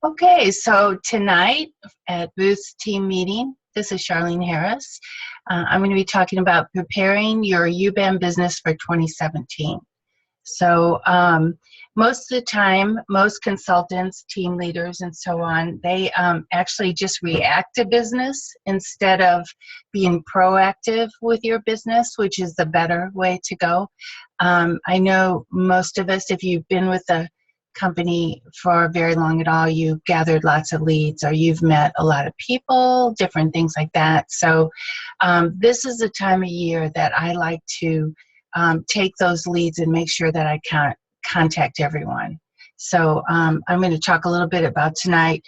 Okay, so tonight at Booth's team meeting, this is Charlene Harris. I'm going to be talking about preparing your UBAM business for 2017. So most of the time, most consultants, team leaders, and so on, they actually just react to business instead of being proactive with your business, which is the better way to go. I know most of us, if you've been with a company for very long at all, you've gathered lots of leads or you've met a lot of people, different things like that. So this is the time of year that I like to take those leads and make sure that I can contact everyone. So I'm going to talk a little bit about tonight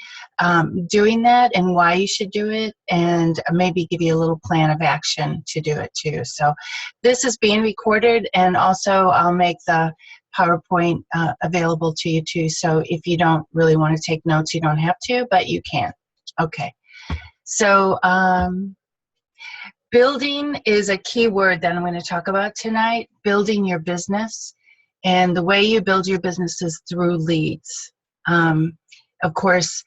doing that and why you should do it, and maybe give you a little plan of action to do it too. So this is being recorded, and also I'll make the PowerPoint available to you too. So if you don't really want to take notes, you don't have to, but you can. Okay. So building is a key word that I'm going to talk about tonight, building your business. And the way you build your business is through leads. Of course,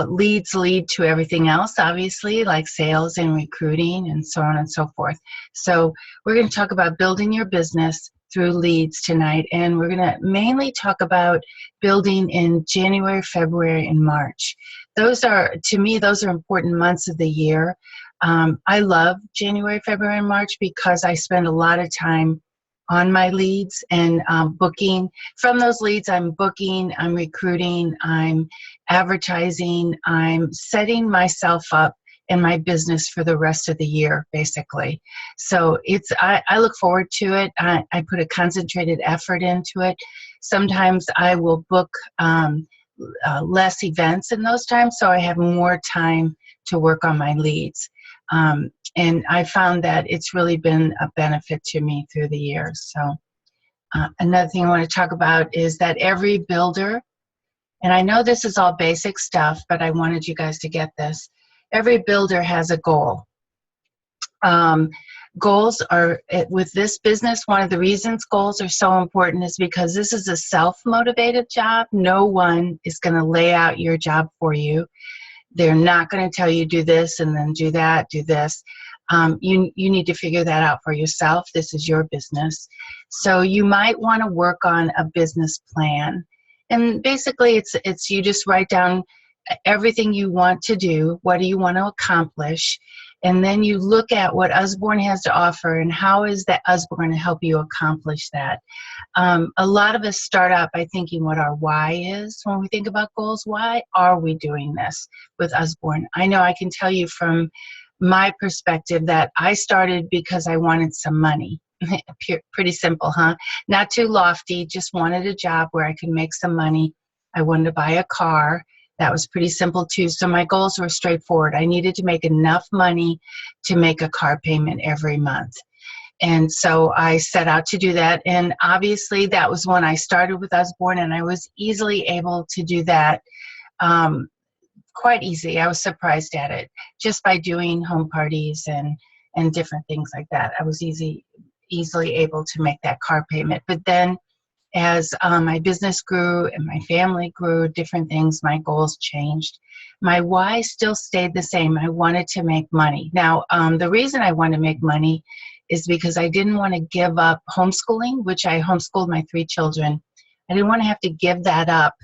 leads lead to everything else, obviously, like sales and recruiting and so on and so forth. So we're going to talk about building your business through leads tonight. And we're going to mainly talk about building in January, February, and March. Those are, to me, those are important months of the year. I love January, February, and March because I spend a lot of time on my leads and booking. From those leads, I'm booking, I'm recruiting, I'm advertising, I'm setting myself up in my business for the rest of the year, basically. So I look forward to it. I put a concentrated effort into it. Sometimes I will book less events in those times, so I have more time to work on my leads. And I found that it's really been a benefit to me through the years. So another thing I want to talk about is that every builder, and I know this is all basic stuff, but I wanted you guys to get this. Every builder has a goal. Goals are, with this business, one of the reasons goals are so important is because this is a self-motivated job. No one is going to lay out your job for you. They're not going to tell you do this and then do that, do this. You need to figure that out for yourself. This is your business. So you might want to work on a business plan. And basically it's you just write down everything you want to do, what do you want to accomplish, and then you look at what Usborne has to offer and how is that Usborne to help you accomplish that. A lot of us start out by thinking what our why is when we think about goals. Why are we doing this with Usborne? I know I can tell you from my perspective that I started because I wanted some money. Pretty simple, huh? Not too lofty, just wanted a job where I could make some money. I wanted to buy a car. That was pretty simple too. So my goals were straightforward. I needed to make enough money to make a car payment every month. And so I set out to do that. And obviously that was when I started with Usborne, and I was easily able to do that quite easy. I was surprised at it just by doing home parties and different things like that. I was easily able to make that car payment. But then as my business grew and my family grew, different things, my goals changed. My why still stayed the same. I wanted to make money. Now, the reason I wanted to make money is because I didn't want to give up homeschooling, which I homeschooled my 3 children. I didn't want to have to give that up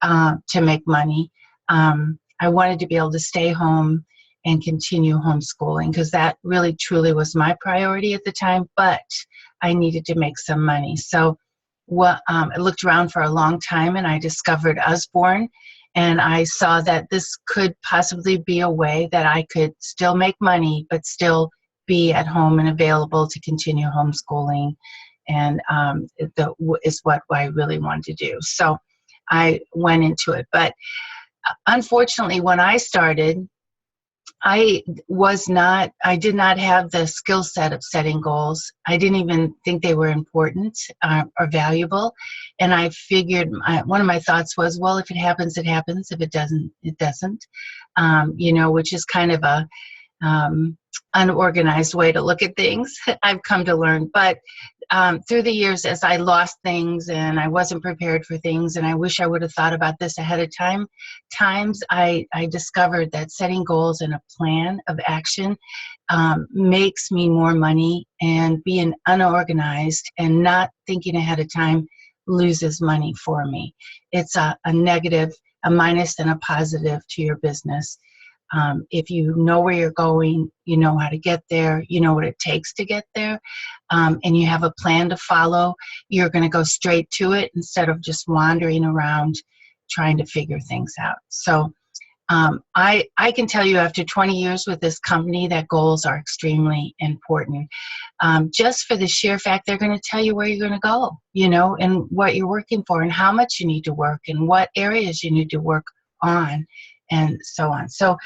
to make money. I wanted to be able to stay home and continue homeschooling because that really truly was my priority at the time, but I needed to make some money. So I looked around for a long time and I discovered Usborne, and I saw that this could possibly be a way that I could still make money but still be at home and available to continue homeschooling, and is what I really wanted to do. So I went into it. But unfortunately, when I started, I did not have the skill set of setting goals. I didn't even think they were important or valuable. And I figured, one of my thoughts was, well, if it happens, it happens. If it doesn't, it doesn't. Which is kind of a unorganized way to look at things. I've come to learn, but through the years, as I lost things and I wasn't prepared for things, and I wish I would have thought about this ahead of time, I discovered that setting goals and a plan of action makes me more money, and being unorganized and not thinking ahead of time loses money for me. It's a negative, a minus, and a positive to your business. If you know where you're going, you know how to get there, you know what it takes to get there, and you have a plan to follow, you're going to go straight to it instead of just wandering around trying to figure things out. So I can tell you after 20 years with this company that goals are extremely important. Just for the sheer fact they're going to tell you where you're going to go, you know, and what you're working for and how much you need to work and what areas you need to work on and so on. So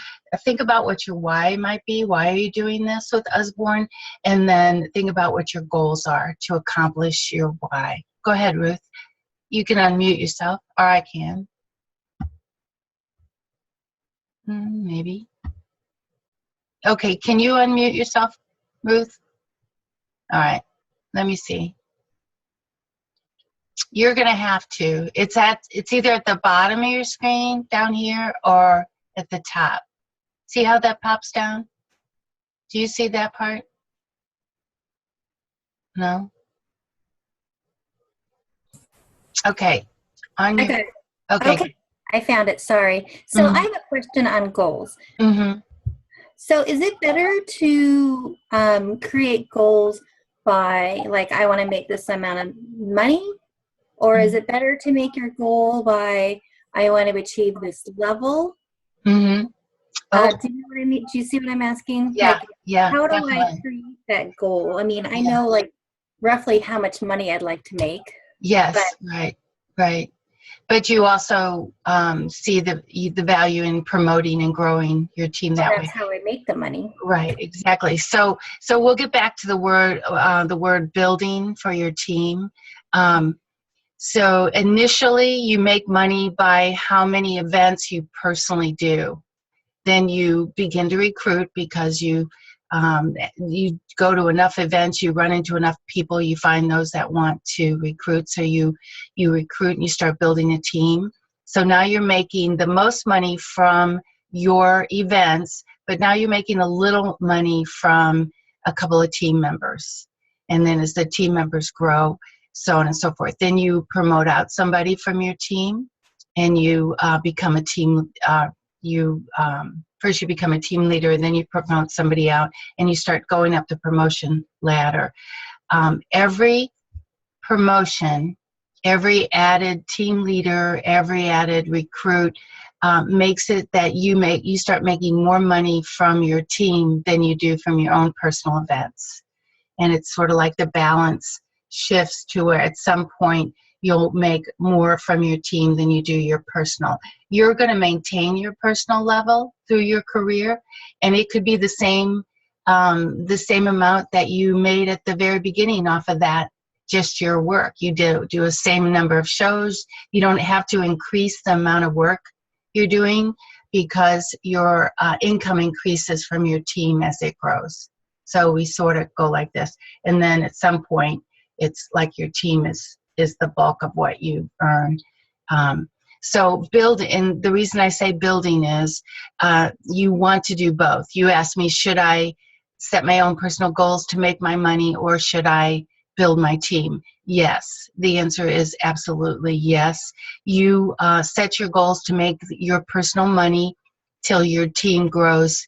think about what your why might be. Why are you doing this with Usborne? And then think about what your goals are to accomplish your why. Go ahead, Ruth. You can unmute yourself, or I can. Maybe. Okay, can you unmute yourself, Ruth? All right, let me see. You're gonna have to. It's either at the bottom of your screen down here or at the top. See how that pops down? Do you see that part? No? Okay. On your, okay. I found it, sorry. So I have a question on goals. So is it better to create goals by, like, I want to make this amount of money? Or is it better to make your goal by, I want to achieve this level? Do you know what I mean? Do you see what I'm asking? Yeah, like, yeah. How do I create that goal? I mean, I know like roughly how much money I'd like to make. Yes, right. But you also see the value in promoting and growing your team that way. That's how I make the money. Right, exactly. So we'll get back to the word building for your team. So initially, you make money by how many events you personally do. Then you begin to recruit because you go to enough events, you run into enough people, you find those that want to recruit. So you recruit and you start building a team. So now you're making the most money from your events, but now you're making a little money from a couple of team members. And then as the team members grow, so on and so forth. Then you promote out somebody from your team, and you become a team. First you become a team leader, and then you promote somebody out, and you start going up the promotion ladder. Every promotion, every added team leader, every added recruit makes it that you start making more money from your team than you do from your own personal events. And it's sort of like the balance shifts to where at some point you'll make more from your team than you do your personal. You're going to maintain your personal level through your career, and it could be the same amount that you made at the very beginning off of that, just your work. You do a same number of shows. You don't have to increase the amount of work you're doing because your income increases from your team as it grows. So we sort of go like this, and then at some point it's like your team is the bulk of what you earn. So and the reason I say building is you want to do both. You asked me, should I set my own personal goals to make my money, or should I build my team? Yes. The answer is absolutely yes. You set your goals to make your personal money till your team grows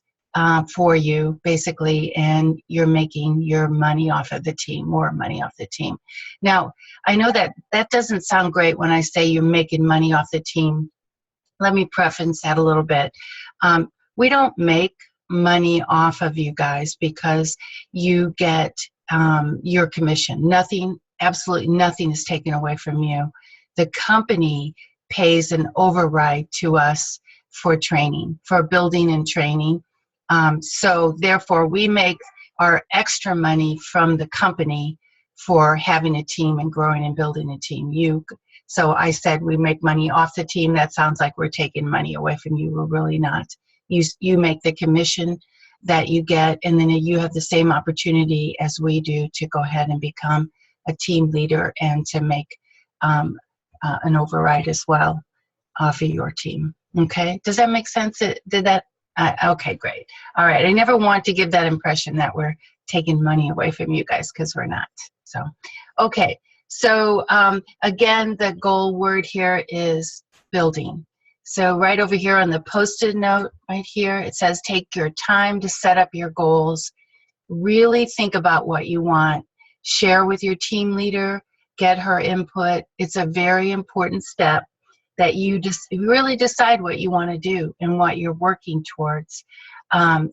for you, basically, and you're making your money off of the team, more money off the team. Now, I know that doesn't sound great when I say you're making money off the team. Let me preface that a little bit. We don't make money off of you guys because you get your commission. Nothing, absolutely nothing is taken away from you. The company pays an override to us for training, for building and training. So therefore, we make our extra money from the company for having a team and growing and building a team. So I said we make money off the team. That sounds like we're taking money away from you. We're really not. You make the commission that you get, and then you have the same opportunity as we do to go ahead and become a team leader and to make an override as well for your team. Okay, does that make sense? Did that? Okay, great. All right, I never want to give that impression that we're taking money away from you guys, because we're not. So, okay, so again, the goal word here is building. So right over here on the Post-it note right here, it says take your time to set up your goals. Really think about what you want. Share with your team leader, get her input. It's a very important step that you just really decide what you want to do and what you're working towards.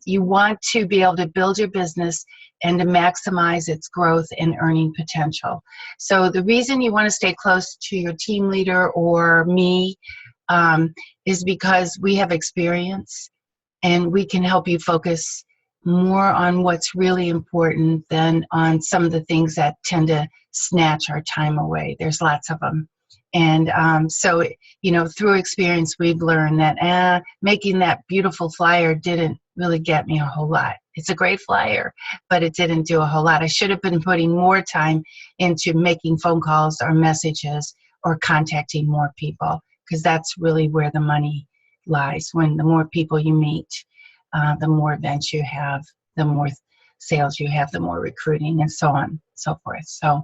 You want to be able to build your business and to maximize its growth and earning potential. So the reason you want to stay close to your team leader or me is because we have experience and we can help you focus more on what's really important than on some of the things that tend to snatch our time away. There's lots of them. And so, you know, through experience, we've learned that making that beautiful flyer didn't really get me a whole lot. It's a great flyer, but it didn't do a whole lot. I should have been putting more time into making phone calls or messages or contacting more people, because that's really where the money lies. When the more people you meet, the more events you have, the more sales you have, the more recruiting, and so on and so forth. So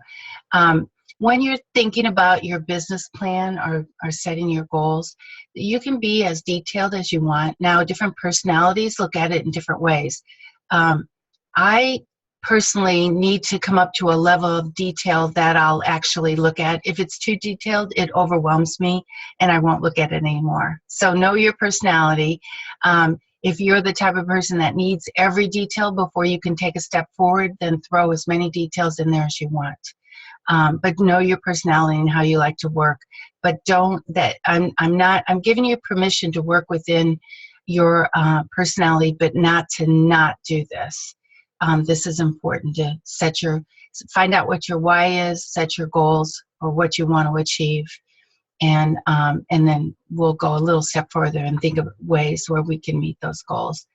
when you're thinking about your business plan or setting your goals, you can be as detailed as you want. Now, different personalities look at it in different ways. I personally need to come up to a level of detail that I'll actually look at. If it's too detailed, it overwhelms me and I won't look at it anymore. So know your personality. If you're the type of person that needs every detail before you can take a step forward, then throw as many details in there as you want. But know your personality and how you like to work. But I'm giving you permission to work within your personality, but not to not do this. This is important to find out what your why is, set your goals or what you want to achieve. And then we'll go a little step further and think of ways where we can meet those goals.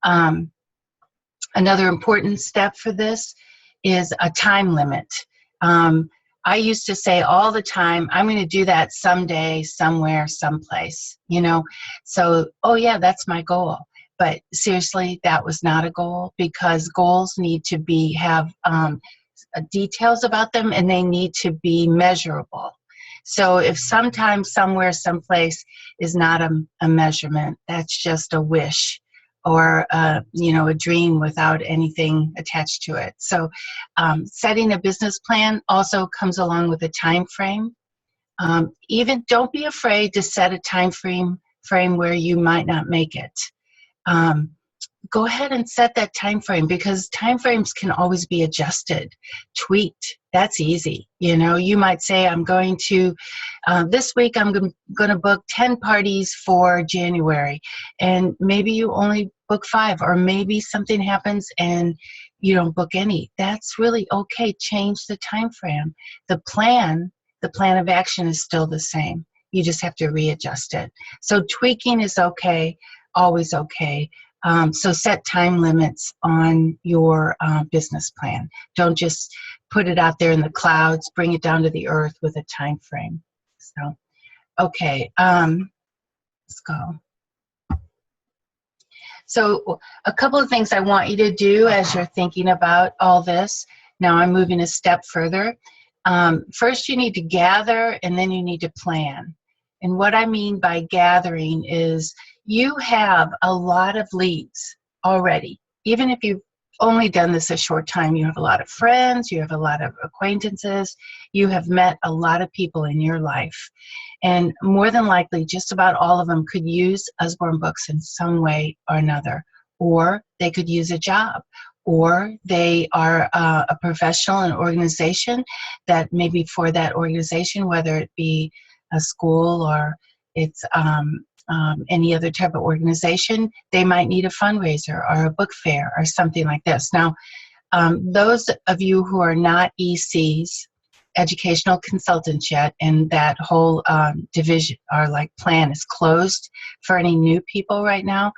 Another important step for this is a time limit. I used to say all the time, I'm going to do that someday, somewhere, someplace, you know. So, oh yeah, that's my goal. But seriously, that was not a goal, because goals need to have details about them, and they need to be measurable. So if sometime, somewhere, someplace is not a measurement, that's just a wish or a dream without anything attached to it. So setting a business plan also comes along with a time frame. Even don't be afraid to set a time frame where you might not make it. Go ahead and set that time frame, because time frames can always be adjusted, tweaked. That's easy. You know, you might say, I'm going to, this week I'm going to book 10 parties for January, and maybe you only book 5, or maybe something happens and you don't book any. That's really okay. Change the time frame. The plan of action is still the same. You just have to readjust it. So tweaking is okay, always okay. So set time limits on your business plan. Don't just put it out there in the clouds. Bring it down to the earth with a time frame. So, okay, let's go. So a couple of things I want you to do as you're thinking about all this. Now I'm moving a step further. First, you need to gather, and then you need to plan. And what I mean by gathering is you have a lot of leads already. Even if you've only done this a short time, you have a lot of friends, you have a lot of acquaintances, you have met a lot of people in your life. And more than likely, just about all of them could use Usborne Books in some way or another. Or they could use a job. Or they are a professional, an organization that maybe for that organization, whether it be a school or it's any other type of organization, they might need a fundraiser or a book fair or something like this. Now, those of you who are not ECs, educational consultants yet, and that whole division or like plan is closed for any new people right now,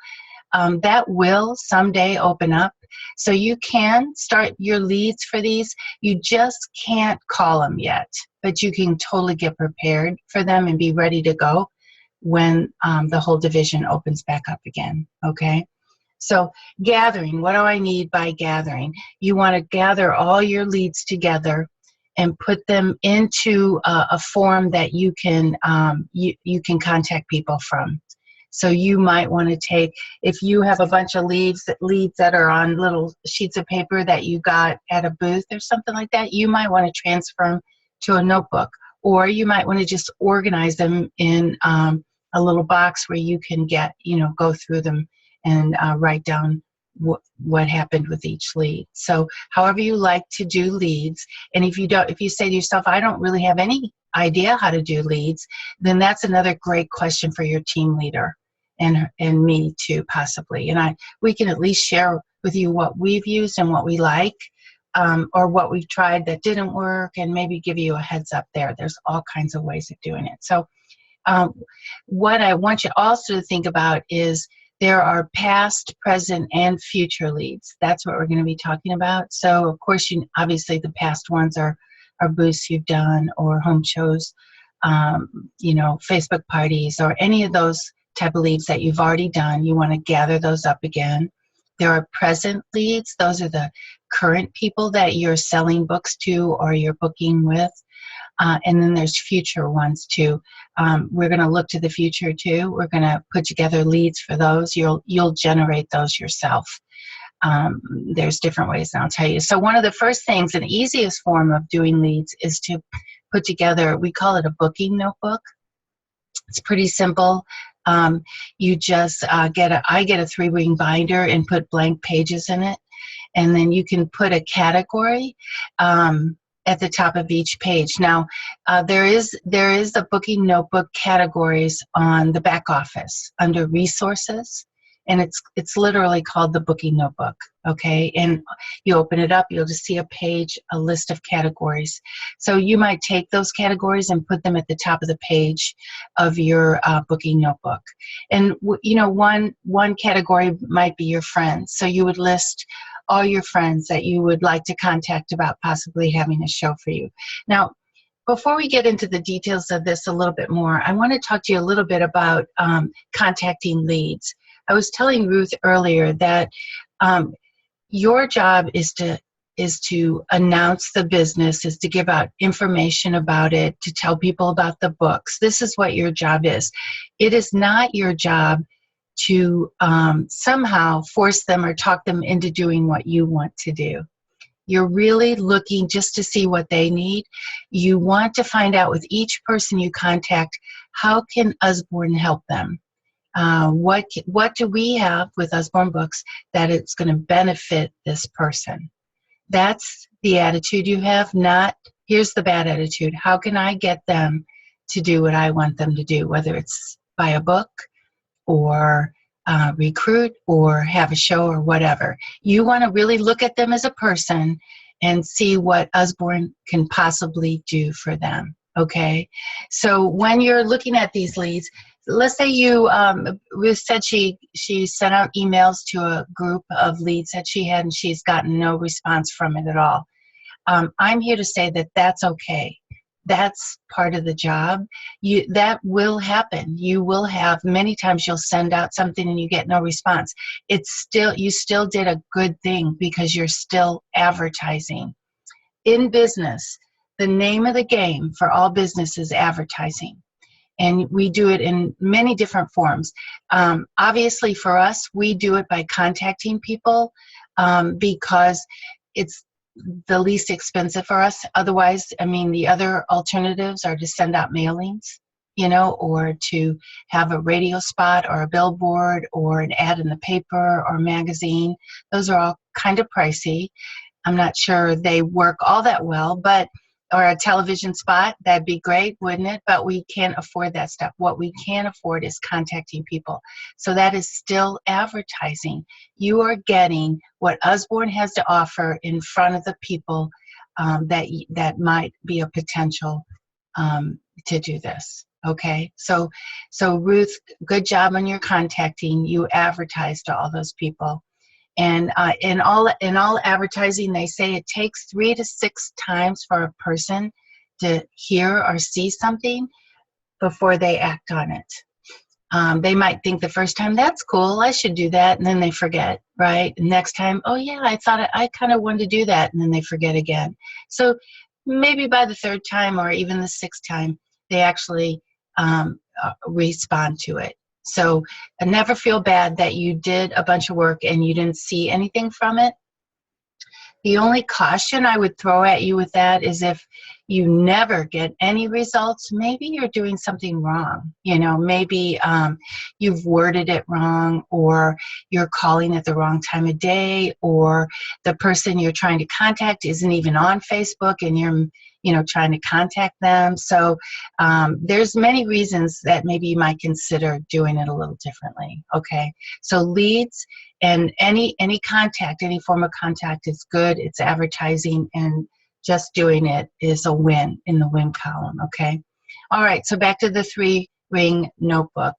that will someday open up. So you can start your leads for these. You just can't call them yet, but you can totally get prepared for them and be ready to go when the whole division opens back up again, okay? So gathering, what do I need by gathering? You want to gather all your leads together and put them into a form that you can contact people from. So you might want to take, if you have a bunch of leads that are on little sheets of paper that you got at a booth or something like that, you might want to transfer them to a notebook, or you might want to just organize them in a little box where you can go through them and write down what happened with each lead. So however you like to do leads, and if you say to yourself, I don't really have any idea how to do leads, then that's another great question for your team leader and me too, possibly. And we can at least share with you what we've used and what we like, or what we've tried that didn't work, and maybe give you a heads up there. There's all kinds of ways of doing it. So what I want you also to think about is there are past, present, and future leads. That's what we're going to be talking about. So, of course, obviously the past ones are booths you've done, or home shows, Facebook parties, or any of those type of leads that you've already done. You want to gather those up again. There are present leads. Those are the current people that you're selling books to or you're booking with. And then there's future ones too. We're going to look to the future too. We're going to put together leads for those. You'll generate those yourself. There's different ways, and I'll tell you. So one of the first things, and easiest form of doing leads, is to put together, we call it a booking notebook. It's pretty simple. You just I get a 3-ring binder and put blank pages in it. And then you can put a category at the top of each page. Now, there is a booking notebook categories on the back office under resources, and it's literally called the booking notebook, okay? And you open it up, you'll just see a list of categories. So you might take those categories and put them at the top of the page of your booking notebook. And one category might be your friends. So you would list all your friends that you would like to contact about possibly having a show for you. Now, before we get into the details of this a little bit more, I want to talk to you a little bit about contacting leads. I was telling Ruth earlier that your job is to announce the business, is to give out information about it, to tell people about the books. This is what your job is. It is not your job to somehow force them or talk them into doing what you want to do. You're really looking just to see what they need. You want to find out with each person you contact, how can Usborne help them? What do we have with Usborne Books that it's going to benefit this person? That's the attitude you have, not here's the bad attitude. How can I get them to do what I want them to do, whether it's buy a book or recruit or have a show or whatever. You want to really look at them as a person and see what Usborne can possibly do for them, okay? So when you're looking at these leads, let's say Ruth said she sent out emails to a group of leads that she had, and she's gotten no response from it at all. I'm here to say that that's okay. That's part of the job. That will happen. You will have, many times you'll send out something and you get no response. You still did a good thing because you're still advertising. In business, the name of the game for all business is advertising. And we do it in many different forms. Obviously for us, we do it by contacting people because it's the least expensive for us. Otherwise, the other alternatives are to send out mailings, or to have a radio spot or a billboard or an ad in the paper or magazine. Those are all kind of pricey. I'm not sure they work all that well, or a television spot, that'd be great, wouldn't it? But we can't afford that stuff. What we can afford is contacting people. So that is still advertising. You are getting what Usborne has to offer in front of the people that might be a potential to do this. Okay, so Ruth, good job on your contacting. You advertise to all those people, and in all advertising, they say it takes 3 to 6 times for a person to hear or see something before they act on it. They might think the first time, that's cool, I should do that, and then they forget, right? Next time, oh yeah, I thought I kind of wanted to do that, and then they forget again. So maybe by the third time or even the sixth time, they actually respond to it. So never feel bad that you did a bunch of work and you didn't see anything from it. The only caution I would throw at you with that is if you never get any results, maybe you're doing something wrong. Maybe you've worded it wrong, or you're calling at the wrong time of day, or the person you're trying to contact isn't even on Facebook and you're trying to contact them. So there's many reasons that maybe you might consider doing it a little differently. Okay, so leads and any contact, any form of contact is good. It's advertising, and just doing it is a win in the win column. Okay, all right, so back to the 3-ring notebook.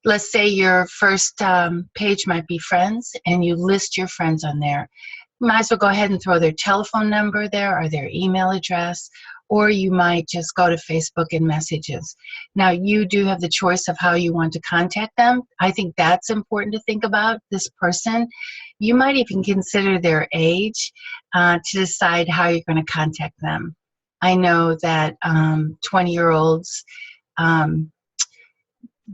Let's say your first page might be friends, and you list your friends on there. You might as well go ahead and throw their telephone number there or their email address, or you might just go to Facebook and messages. Now, you do have the choice of how you want to contact them. I think that's important to think about, this person. You might even consider their age to decide how you're going to contact them. I know that 20-year-olds,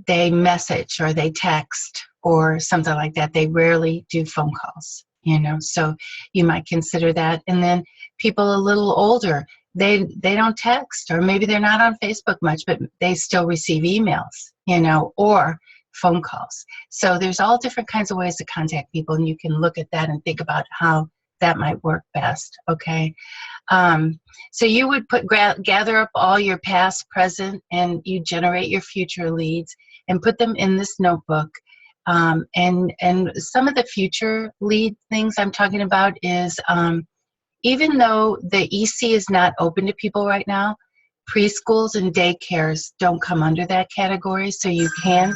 they message or they text or something like that. They rarely do phone calls. So you might consider that. And then people a little older, they don't text, or maybe they're not on Facebook much, but they still receive emails, or phone calls. So there's all different kinds of ways to contact people, and you can look at that and think about how that might work best. Okay. So you would gather up all your past, present, and you generate your future leads and put them in this notebook. And some of the future lead things I'm talking about is, even though the EC is not open to people right now, preschools and daycares don't come under that category. So you can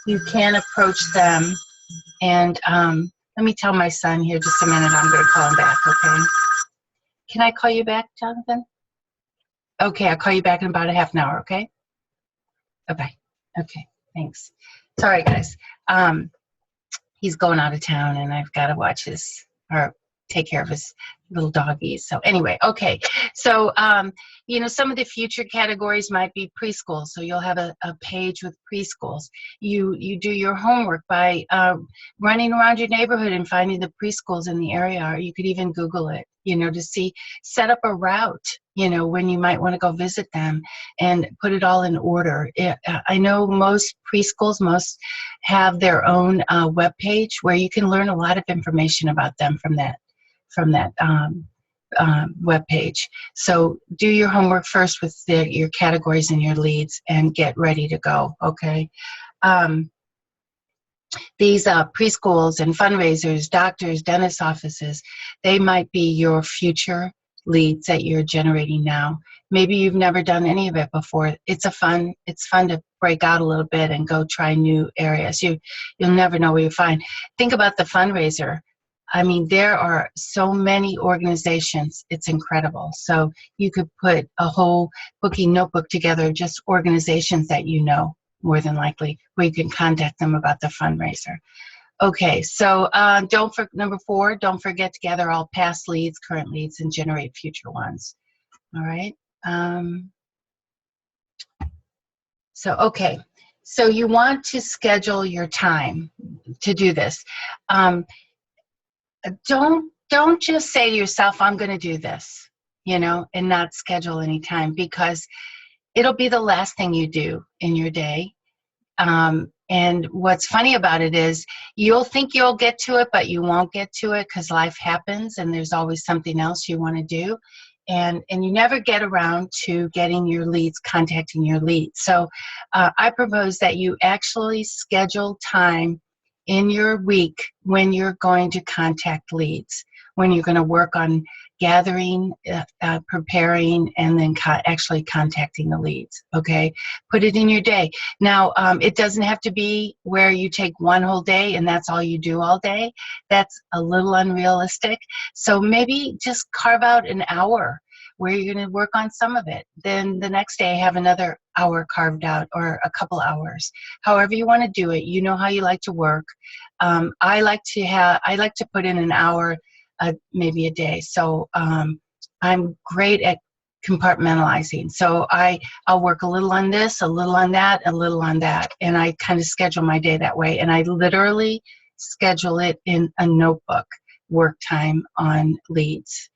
approach them. And let me tell my son here just a minute. I'm going to call him back. Okay. Can I call you back, Jonathan? Okay, I'll call you back in about a half an hour. Okay. Bye-bye. Okay. Thanks. Sorry, guys. He's going out of town, and I've got to watch take care of his little doggies. So anyway, okay. So, some of the future categories might be preschool. So you'll have a page with preschools. You do your homework by running around your neighborhood and finding the preschools in the area, or you could even Google it, to set up a route, when you might want to go visit them and put it all in order. I know most preschools, have their own web page where you can learn a lot of information about them from that web page. So do your homework first with your categories and your leads and get ready to go. Okay. These preschools and fundraisers, doctors, dentist offices, they might be your future leads that you're generating now. Maybe you've never done any of it before. It's fun to break out a little bit and go try new areas. You'll never know where you find. Think about the fundraiser. I mean, there are so many organizations. It's incredible. So you could put a whole booking notebook together, just organizations that more than likely, where you can contact them about the fundraiser. Okay, so number 4, don't forget to gather all past leads, current leads, and generate future ones. All right. Okay. So you want to schedule your time to do this. Don't just say to yourself, I'm going to do this, and not schedule any time, because it'll be the last thing you do in your day. And what's funny about it is you'll think you'll get to it, but you won't get to it because life happens and there's always something else you want to do. And you never get around to getting your leads, contacting your leads. So I propose that you actually schedule time in your week when you're going to contact leads, when you're going to work on gathering, preparing, and then actually contacting the leads. Okay, put it in your day. Now, it doesn't have to be where you take one whole day and that's all you do all day. That's a little unrealistic. So maybe just carve out an hour where you're going to work on some of it. Then the next day, have another hour carved out, or a couple hours. However you want to do it. You know how you like to work. I like to put in an hour, maybe a day. So I'm great at compartmentalizing. So I'll work a little on this, a little on that, a little on that, and I kind of schedule my day that way. And I literally schedule it in a notebook, work time on leads.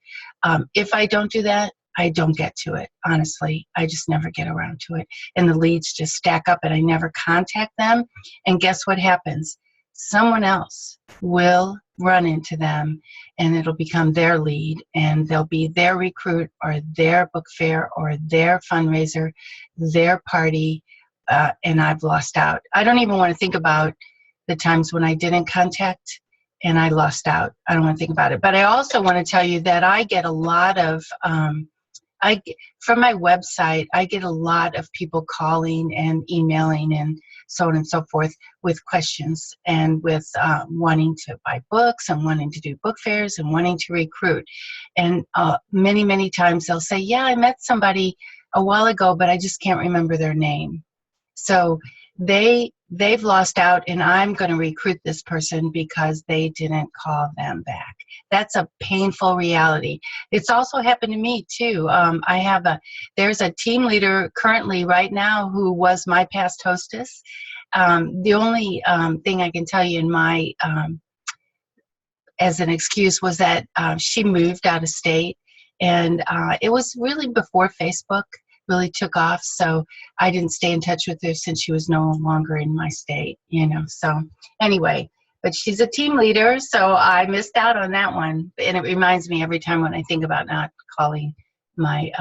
If I don't do that, I don't get to it. Honestly, I just never get around to it. And the leads just stack up and I never contact them. And guess what happens? Someone else will run into them and it'll become their lead, and they'll be their recruit or their book fair or their fundraiser, their party, and I've lost out. I don't even want to think about the times when I didn't contact and I lost out. I don't want to think about it. But I also want to tell you that I get a lot of, from my website, I get a lot of people calling and emailing and so on and so forth with questions and with wanting to buy books and wanting to do book fairs and wanting to recruit. And many, many times they'll say, yeah, I met somebody a while ago, but I just can't remember their name. So they've lost out, and I'm going to recruit this person because they didn't call them back. That's a painful reality. It's also happened to me too. There's a team leader currently right now who was my past hostess. The only thing I can tell you in my as an excuse was that she moved out of state, and it was really before Facebook really took off, so I didn't stay in touch with her since she was no longer in my state, so anyway, but she's a team leader, so I missed out on that one, and it reminds me every time when I think about not calling my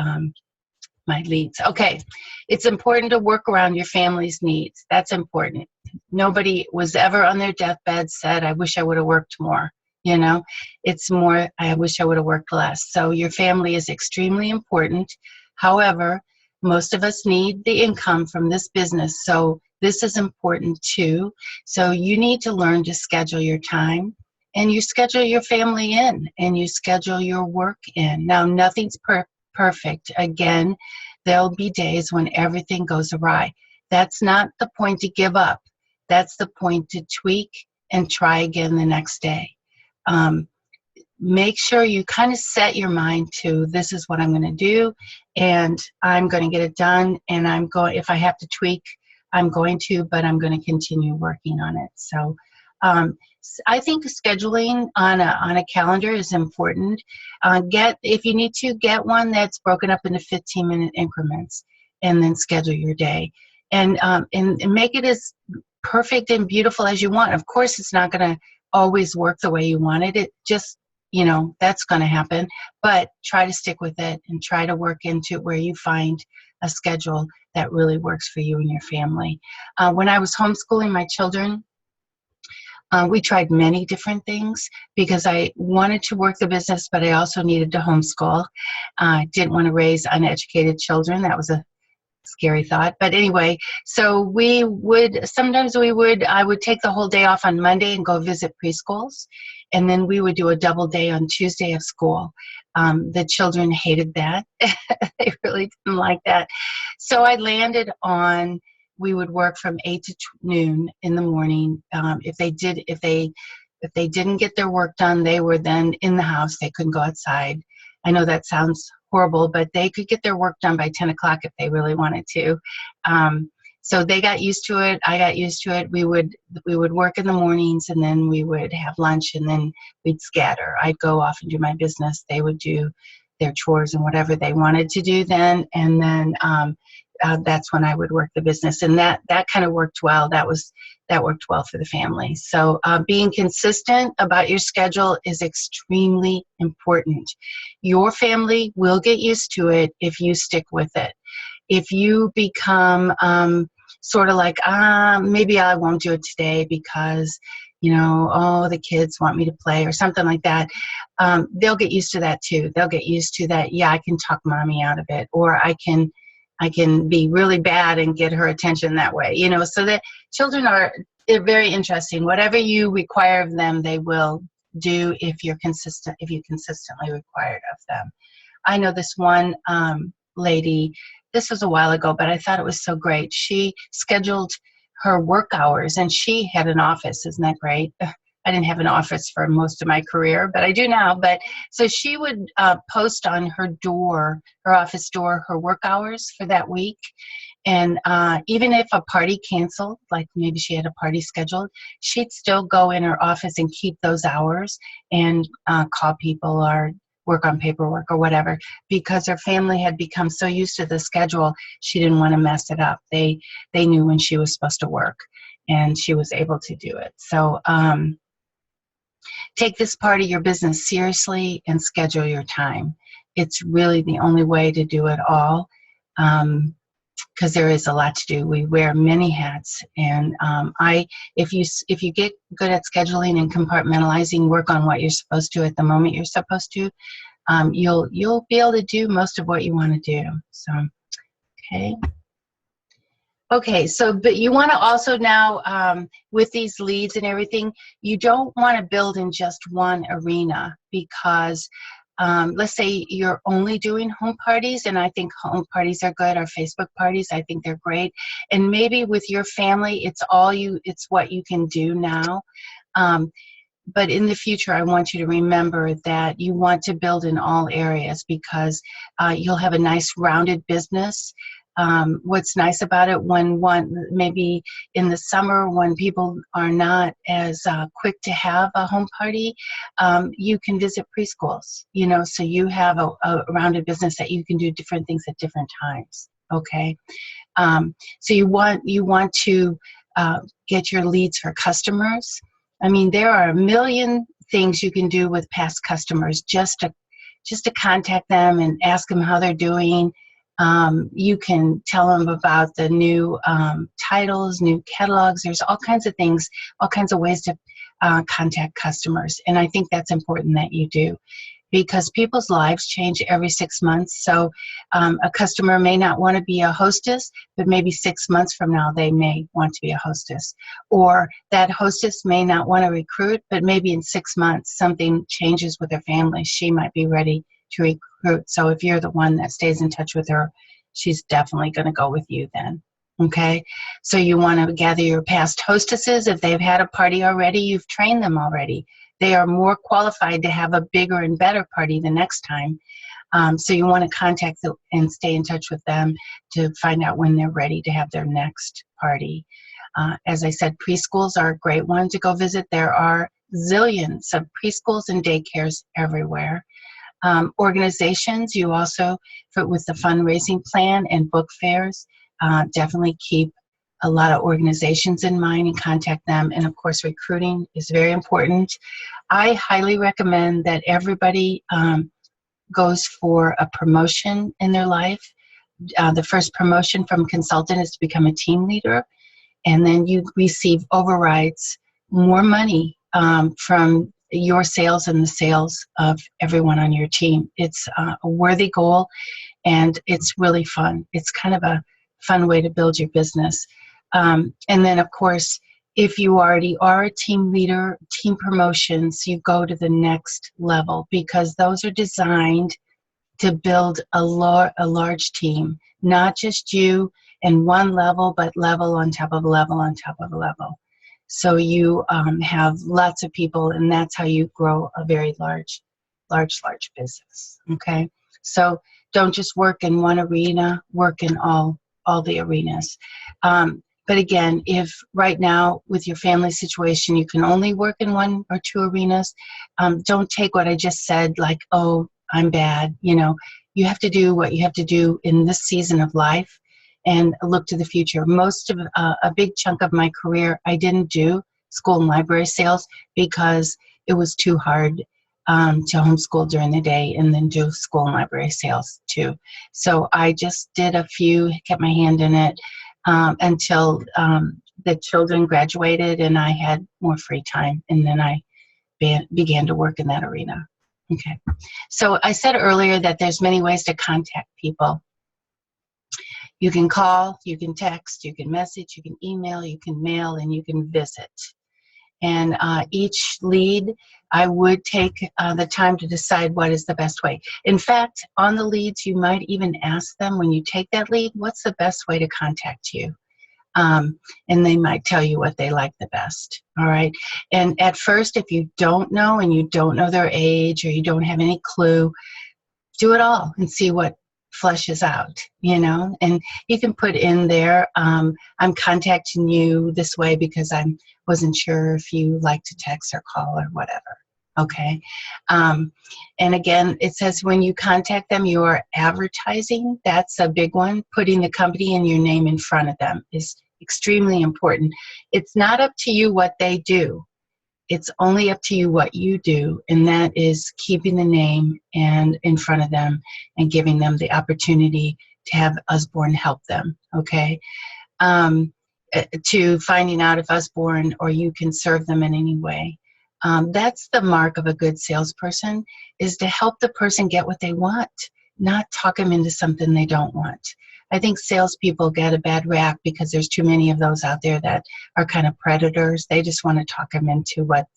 my leads. Okay, it's important to work around your family's needs. That's important. Nobody was ever on their deathbed said, I wish I would have worked more. It's more, I wish I would have worked less. So your family is extremely important. However, most of us need the income from this business, so this is important too. So you need to learn to schedule your time, and you schedule your family in, and you schedule your work in. Now, nothing's perfect. Again, there'll be days when everything goes awry. That's not the point to give up. That's the point to tweak and try again the next day. Make sure you kind of set your mind to, this is what I'm going to do, and I'm going to get it done, and if I have to tweak, I'm going to, but I'm going to continue working on it. So I think scheduling on a calendar is important. If you need to, get one that's broken up into 15-minute increments, and then schedule your day, and make it as perfect and beautiful as you want. Of course, it's not going to always work the way you wanted it. Just that's going to happen, but try to stick with it and try to work into where you find a schedule that really works for you and your family. When I was homeschooling my children, we tried many different things because I wanted to work the business, but I also needed to homeschool. I didn't want to raise uneducated children. That was a scary thought. But anyway, so I would take the whole day off on Monday and go visit preschools. And then we would do a double day on Tuesday of school. The children hated that. They really didn't like that. So I landed on, we would work from 8 to noon in the morning. If they didn't get their work done, they were then in the house. They couldn't go outside. I know that sounds horrible, but they could get their work done by 10 o'clock if they really wanted to. So they got used to it. I got used to it. We would work in the mornings, and then we would have lunch, and then we'd scatter. I'd go off and do my business. They would do their chores and whatever they wanted to do then, and then that's when I would work the business, and that kind of worked well. That worked well for the family. So being consistent about your schedule is extremely important. Your family will get used to it if you stick with it. If you become sort of like, maybe I won't do it today because oh, the kids want me to play or something like that. They'll get used to that too. They'll get used to that. Yeah, I can talk mommy out of it, or I can be really bad and get her attention that way. So that children they're very interesting. Whatever you require of them, they will do if you consistently require it of them. I know this one lady, this was a while ago, but I thought it was so great. She scheduled her work hours, and she had an office. Isn't that great? I didn't have an office for most of my career, but I do now. But so she would post on her office door, her work hours for that week. And even if a party canceled, like maybe she had a party scheduled, she'd still go in her office and keep those hours and call people or work on paperwork or whatever, because her family had become so used to the schedule, she didn't want to mess it up. They knew when she was supposed to work, and she was able to do it. So take this part of your business seriously and schedule your time. It's really the only way to do it all, because there is a lot to do. We wear many hats, and if you get good at scheduling and compartmentalizing, work on what you're supposed to at the moment you're supposed to, you'll be able to do most of what you want to do. So, okay. So, but you want to also now, with these leads and everything, you don't want to build in just one arena, because let's say you're only doing home parties, and I think home parties are good, or Facebook parties, I think they're great. And maybe with your family, it's what you can do now. But in the future, I want you to remember that you want to build in all areas, because you'll have a nice rounded business. What's nice about it, maybe in the summer when people are not as quick to have a home party, you can visit preschools, so you have a rounded business that you can do different things at different times. Okay. So you want to get your leads for customers. I mean, there are a million things you can do with past customers just to contact them and ask them how they're doing. You can tell them about the new titles, new catalogs. There's all kinds of things, all kinds of ways to contact customers. And I think that's important that you do, because people's lives change every 6 months. So a customer may not want to be a hostess, but maybe 6 months from now they may want to be a hostess. Or that hostess may not want to recruit, but maybe in 6 months something changes with her family. She might be ready to recruit. So if you're the one that stays in touch with her, she's definitely going to go with you then. Okay, so you want to gather your past hostesses. If they've had a party already, you've trained them already. They are more qualified to have a bigger and better party the next time. So you want to contact them and stay in touch with them to find out when they're ready to have their next party. As I said, preschools are a great one to go visit. There are zillions of preschools and daycares everywhere. Organizations, you also, with the fundraising plan and book fairs, definitely keep a lot of organizations in mind and contact them. And of course, recruiting is very important. I highly recommend that everybody goes for a promotion in their life. The first promotion from consultant is to become a team leader, and then you receive overrides, more money from your sales and the sales of everyone on your team. It's a worthy goal, and it's really fun. It's kind of a fun way to build your business. And then, of course, if you already are a team leader, team promotions, you go to the next level, because those are designed to build a large team, not just you and one level, but level on top of level on top of level. So you have lots of people, and that's how you grow a very large business. Okay, so don't just work in one arena, work in all the arenas. But again, if right now with your family situation you can only work in one or two arenas, don't take what I just said like, oh, I'm bad. You have to do what you have to do in this season of life and look to the future. Most of a big chunk of my career, I didn't do school and library sales because it was too hard to homeschool during the day and then do school and library sales too. So I just did a few, kept my hand in it until the children graduated and I had more free time, and then I began to work in that arena. Okay. So I said earlier that there's many ways to contact people. You can call, you can text, you can message, you can email, you can mail, and you can visit. And each lead, I would take the time to decide what is the best way. In fact, on the leads, you might even ask them when you take that lead, what's the best way to contact you? And they might tell you what they like the best. All right. And at first, if you don't know and you don't know their age or you don't have any clue, do it all and see what flushes out, you know. And you can put in there, I'm contacting you this way because I wasn't sure if you like to text or call or whatever. Okay. And again, it says when you contact them, you are advertising. That's a big one. Putting the company and your name in front of them is extremely important. It's not up to you what they do. It's only up to you what you do, and that is keeping the name and in front of them and giving them the opportunity to have Usborne help them, okay? To finding out if Usborne or you can serve them in any way. That's the mark of a good salesperson, is to help the person get what they want, not talk them into something they don't want. I think salespeople get a bad rap because there's too many of those out there that are kind of predators. They just want to talk them into what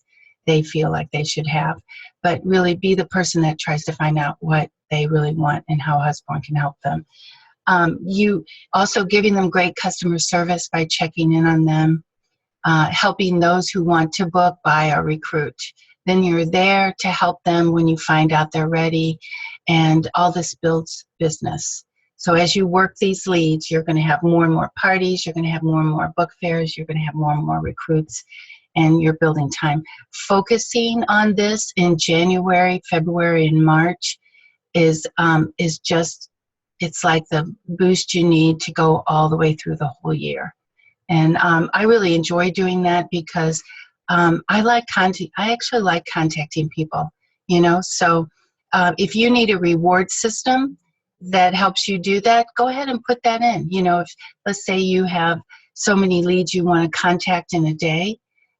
they feel like they should have. But really be the person that tries to find out what they really want and how Usborne can help them. You also giving them great customer service by checking in on them, helping those who want to book, buy, or recruit. Then you're there to help them when you find out they're ready, and all this builds business. So as you work these leads, you're going to have more and more parties, you're going to have more and more book fairs, you're going to have more and more recruits, and you're building time. Focusing on this in January, February, and March is just, it's like the boost you need to go all the way through the whole year. And I really enjoy doing that because I actually like contacting people, you know. So if you need a reward system that helps you do that, go ahead and put that in. You know, if let's say you have so many leads you want to contact in a day,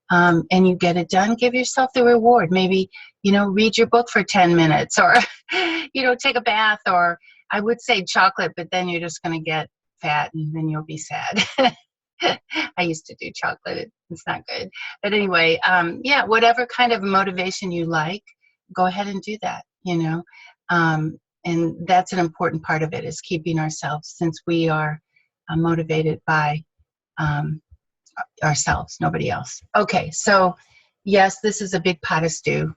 and you get it done, give yourself the reward. Maybe, you know, read your book for 10 minutes or, you know, take a bath, or I would say chocolate, but then you're just going to get fat and then you'll be sad. I used to do chocolate. It's not good. But anyway, yeah, whatever kind of motivation you like, go ahead and do that, you know. And that's an important part of it, is keeping ourselves, since we are motivated by ourselves, nobody else. Okay, so yes, this is a big pot of stew.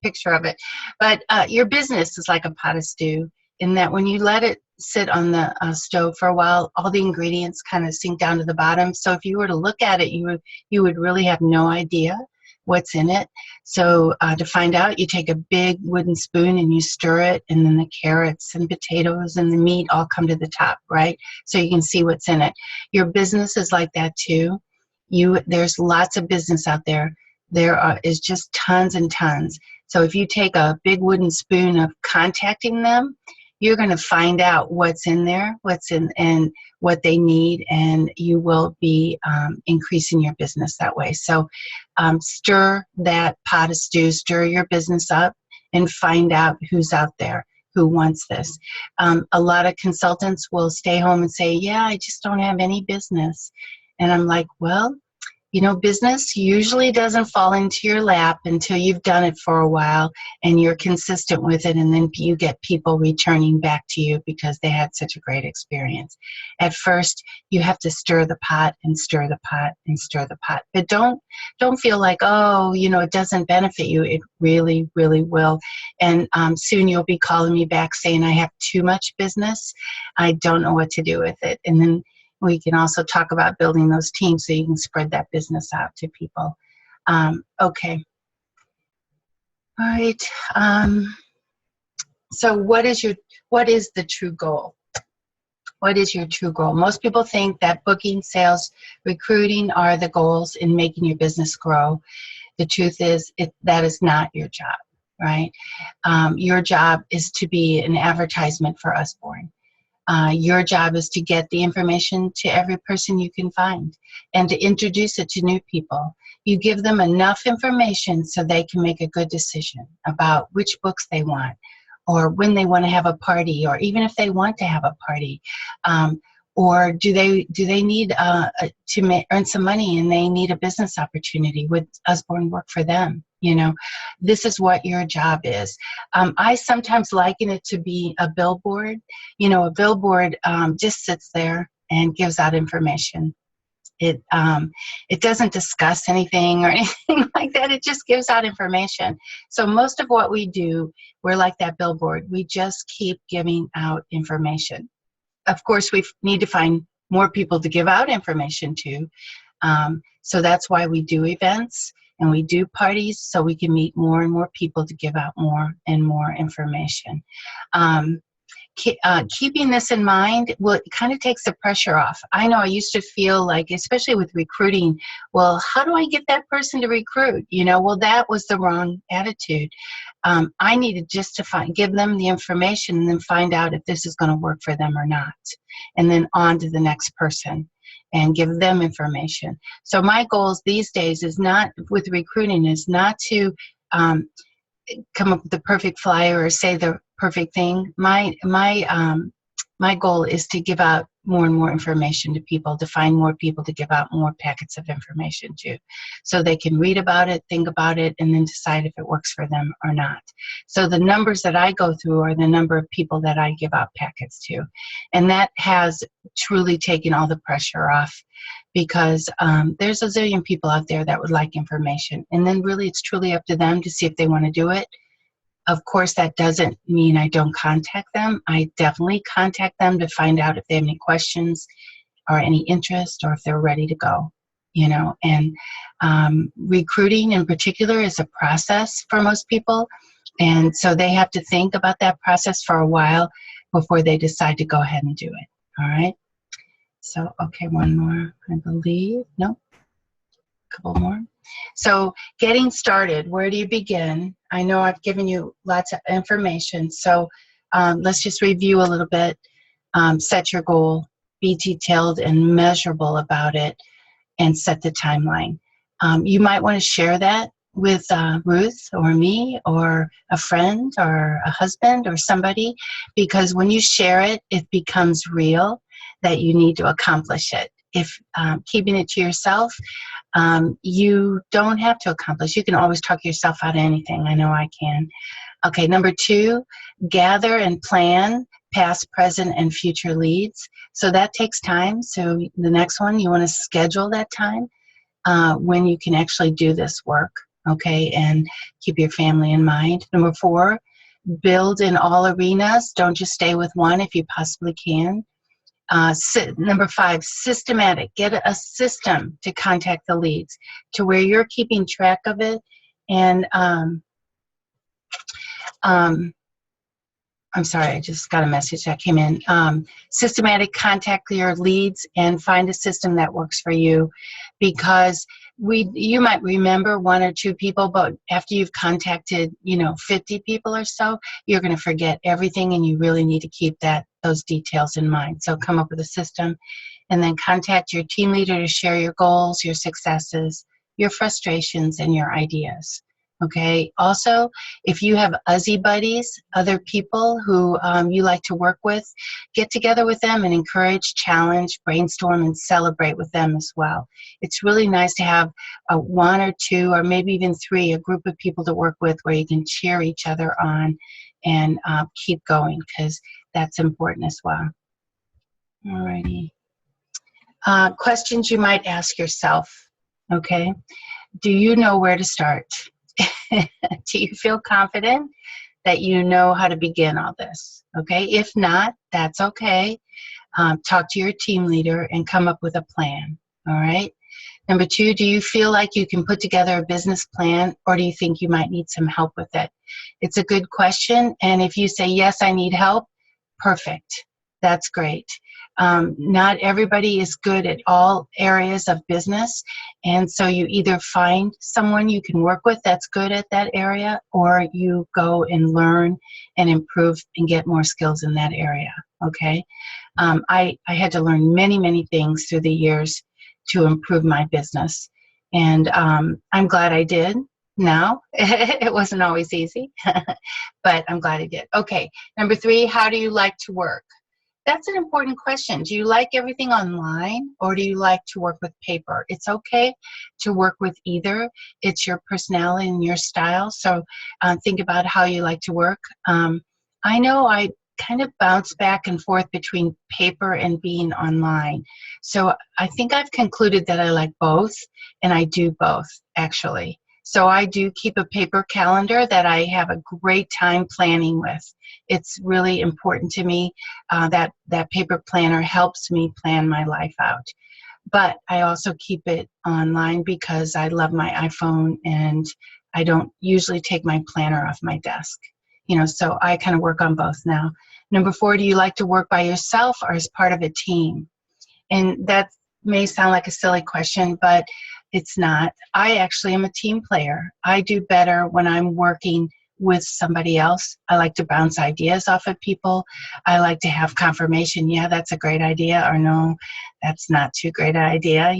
Picture of it. But your business is like a pot of stew, in that when you let it sit on the stove for a while, all the ingredients kind of sink down to the bottom. So if you were to look at it, you would really have no idea what's in it. So to find out, you take a big wooden spoon and you stir it, and then the carrots and potatoes and the meat all come to the top, right? So you can see what's in it. Your business is like that too. There's lots of business out there. There is just tons and tons. So if you take a big wooden spoon of contacting them, you're going to find out what's in there, and what they need, and you will be increasing your business that way. So stir that pot of stew, stir your business up, and find out who's out there who wants this. A lot of consultants will stay home and say, yeah, I just don't have any business. And I'm like, well, you know, business usually doesn't fall into your lap until you've done it for a while and you're consistent with it, and then you get people returning back to you because they had such a great experience. At first, you have to stir the pot and stir the pot and stir the pot. But don't feel like, oh, you know, it doesn't benefit you. It really, really will. And soon you'll be calling me back saying, I have too much business. I don't know what to do with it. And then we can also talk about building those teams so you can spread that business out to people. Okay. All right. So what is the true goal? What is your true goal? Most people think that booking, sales, recruiting are the goals in making your business grow. The truth is that is not your job, right? Your job is to be an advertisement for Usborne. Your job is to get the information to every person you can find and to introduce it to new people. You give them enough information so they can make a good decision about which books they want, or when they want to have a party, or even if they want to have a party. Or do they need to earn some money and they need a business opportunity? Would Usborne work for them? You know, this is what your job is. I sometimes liken it to be a billboard. You know, a billboard just sits there and gives out information. It doesn't discuss anything or anything like that. It just gives out information. So most of what we do, we're like that billboard. We just keep giving out information. Of course, we need to find more people to give out information to. So that's why we do events and we do parties, so we can meet more and more people to give out more and more information. Keeping this in mind, well, it kind of takes the pressure off. I know I used to feel like, especially with recruiting, well, how do I get that person to recruit? You know, well, that was the wrong attitude. I needed just to give them the information and then find out if this is going to work for them or not. And then on to the next person and give them information. So my goals these days is not, with recruiting, is not to come up with the perfect flyer or say the perfect thing. My goal is to give out more and more information to people, to find more people to give out more packets of information to, so they can read about it, think about it, and then decide if it works for them or not. So the numbers that I go through are the number of people that I give out packets to. And that has truly taken all the pressure off, because there's a zillion people out there that would like information. And then really it's truly up to them to see if they want to do it. Of course, that doesn't mean I don't contact them. I definitely contact them to find out if they have any questions or any interest, or if they're ready to go, you know. And recruiting in particular is a process for most people. And so they have to think about that process for a while before they decide to go ahead and do it. All right. So, okay, one more, I believe. Nope. A couple more. So getting started, where do you begin? I know I've given you lots of information, so let's just review a little bit. Set your goal, be detailed and measurable about it, and set the timeline. You might want to share that with Ruth or me or a friend or a husband or somebody, because when you share it, it becomes real that you need to accomplish it. If keeping it to yourself, you don't have to accomplish. You can always talk yourself out of anything. I know I can. Okay, number 2, gather and plan past, present, and future leads. So that takes time. So the next one, you want to schedule that time when you can actually do this work, okay, and keep your family in mind. Number 4, build in all arenas. Don't just stay with one if you possibly can. Number 5, systematic. Get a system to contact the leads to where you're keeping track of it. And I'm sorry, I just got a message that came in. Systematic, contact your leads and find a system that works for you, because you might remember 1 or 2 people, but after you've contacted 50 people or so, you're going to forget everything, and you really need to keep those details in mind. So come up with a system, and then contact your team leader to share your goals, your successes, your frustrations, and your ideas. Okay. Also, if you have Uzzy buddies, other people who you like to work with, get together with them and encourage, challenge, brainstorm, and celebrate with them as well. It's really nice to have 1 or 2 or maybe even 3, a group of people to work with where you can cheer each other on and keep going, because that's important as well. Alrighty. Questions you might ask yourself. Okay. Do you know where to start? Do you feel confident that you know how to begin all this? Okay, if not, that's okay. Talk to your team leader and come up with a plan. All right. Number 2, do you feel like you can put together a business plan, or do you think you might need some help with it? It's a good question, and if you say, yes, I need help, perfect. That's great. Not everybody is good at all areas of business, and so you either find someone you can work with that's good at that area, or you go and learn and improve and get more skills in that area, okay? I had to learn many, many things through the years to improve my business, and I'm glad I did now. It wasn't always easy, but I'm glad I did. Okay, number 3, how do you like to work? That's an important question. Do you like everything online, or do you like to work with paper? It's okay to work with either. It's your personality and your style. So think about how you like to work. I know I kind of bounce back and forth between paper and being online. So I think I've concluded that I like both, and I do both, actually. So I do keep a paper calendar that I have a great time planning with. It's really important to me. That paper planner helps me plan my life out. But I also keep it online because I love my iPhone, and I don't usually take my planner off my desk. So I kind of work on both now. Number 4, do you like to work by yourself or as part of a team? And that may sound like a silly question, but it's not. I actually am a team player. I do better when I'm working with somebody else. I like to bounce ideas off of people. I like to have confirmation, yeah, that's a great idea, or no, that's not too great an idea,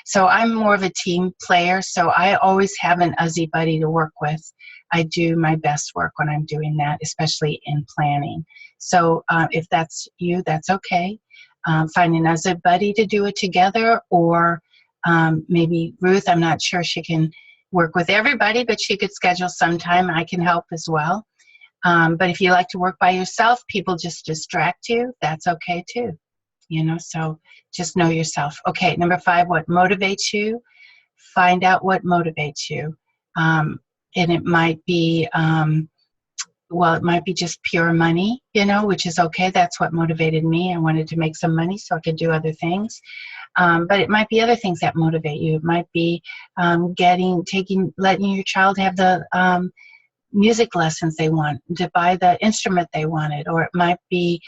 So I'm more of a team player, so I always have an Uzzy buddy to work with. I do my best work when I'm doing that, especially in planning. So if that's you, that's okay. Find an Uzzy buddy to do it together, or maybe Ruth, I'm not sure she can work with everybody, but she could schedule some time. I can help as well. But if you like to work by yourself, people just distract you, that's okay too. So just know yourself. Okay, number 5, what motivates you? Find out what motivates you. And it might be, it might be just pure money, which is okay. That's what motivated me. I wanted to make some money so I could do other things. But it might be other things that motivate you. It might be letting your child have the music lessons they want, to buy the instrument they wanted, or it might be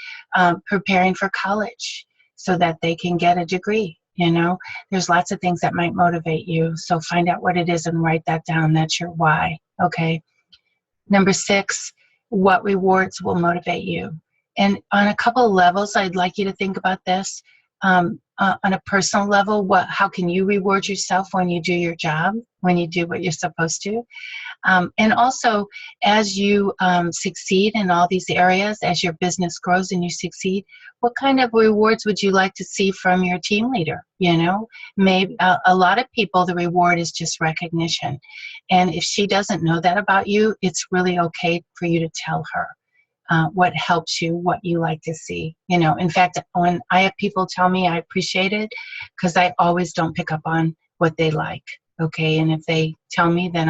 preparing for college so that they can get a degree. There's lots of things that might motivate you. So find out what it is and write that down. That's your why. Okay. Number 6, what rewards will motivate you? And on a couple of levels, I'd like you to think about this. On a personal level, how can you reward yourself when you do your job, when you do what you're supposed to? And also, as you succeed in all these areas, as your business grows and you succeed, what kind of rewards would you like to see from your team leader? Maybe a lot of people, the reward is just recognition. And if she doesn't know that about you, it's really okay for you to tell her what helps you, what you like to see. In fact, when I have people tell me, I appreciate it, because I always don't pick up on what they like. Okay, and if they tell me, then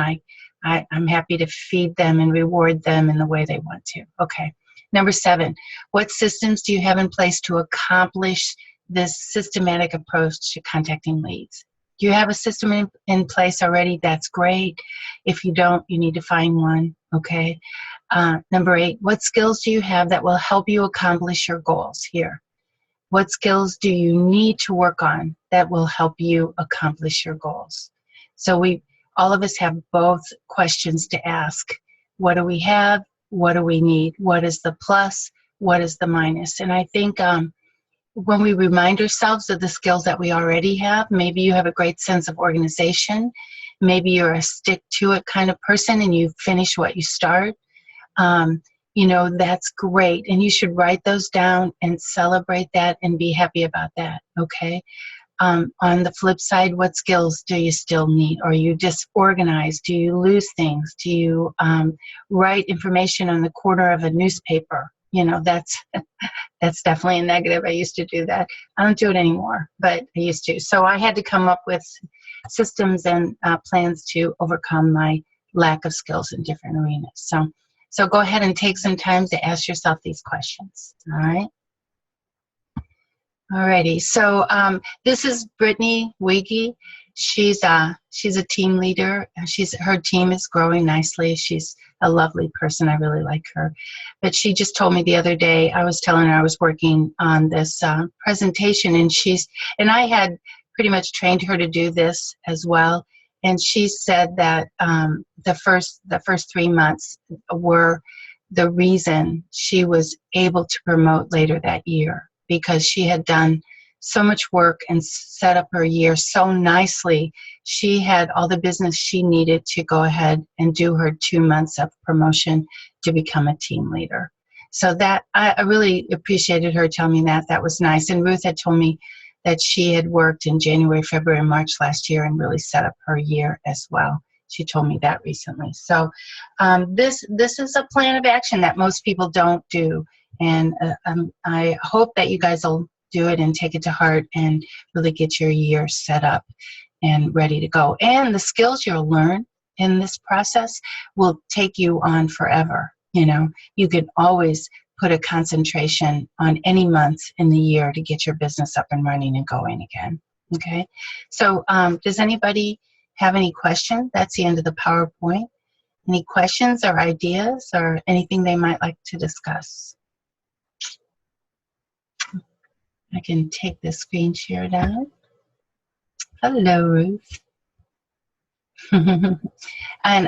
I'm happy to feed them and reward them in the way they want to. Okay. Number 7, what systems do you have in place to accomplish this systematic approach to contacting leads? Do you have a system in place already? That's great. If you don't, you need to find one. Okay. Number 8, what skills do you have that will help you accomplish your goals here? What skills do you need to work on that will help you accomplish your goals? So all of us have both questions to ask. What do we have? What do we need? What is the plus? What is the minus? And I think when we remind ourselves of the skills that we already have, maybe you have a great sense of organization. Maybe you're a stick-to-it kind of person and you finish what you start. That's great. And you should write those down and celebrate that and be happy about that, okay? On the flip side, what skills do you still need? Are you disorganized? Do you lose things? Do you write information on the corner of a newspaper? That's definitely a negative. I used to do that. I don't do it anymore, but I used to. So I had to come up with systems and plans to overcome my lack of skills in different arenas. So go ahead and take some time to ask yourself these questions, all right? Alrighty, so this is Brittany Wege, She's a team leader. Her team is growing nicely. She's a lovely person. I really like her. But she just told me the other day, I was telling her I was working on this presentation, and I had pretty much trained her to do this as well. And she said that the first 3 months were the reason she was able to promote later that year, because she had done so much work and set up her year so nicely. She had all the business she needed to go ahead and do her 2 months of promotion to become a team leader. So that I really appreciated her telling me that. That was nice. And Ruth had told me that she had worked in January, February, and March last year and really set up her year as well. She told me that recently. So this is a plan of action that most people don't do. And I hope that you guys will do it and take it to heart and really get your year set up and ready to go. And the skills you'll learn in this process will take you on forever. You know, you can always put a concentration on any month in the year to get your business up and running and going again. Okay, so does anybody have any questions? That's the end of the PowerPoint. Any questions or ideas or anything they might like to discuss? I can take the screen share down. Hello, Ruth. And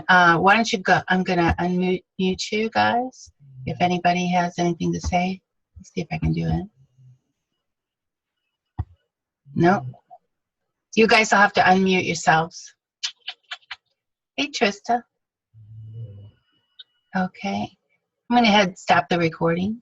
why don't you go? I'm going to unmute you guys. If anybody has anything to say, let's see if I can do it. No. You guys will have to unmute yourselves. Hey, Trista. Okay. I'm going to stop the recording.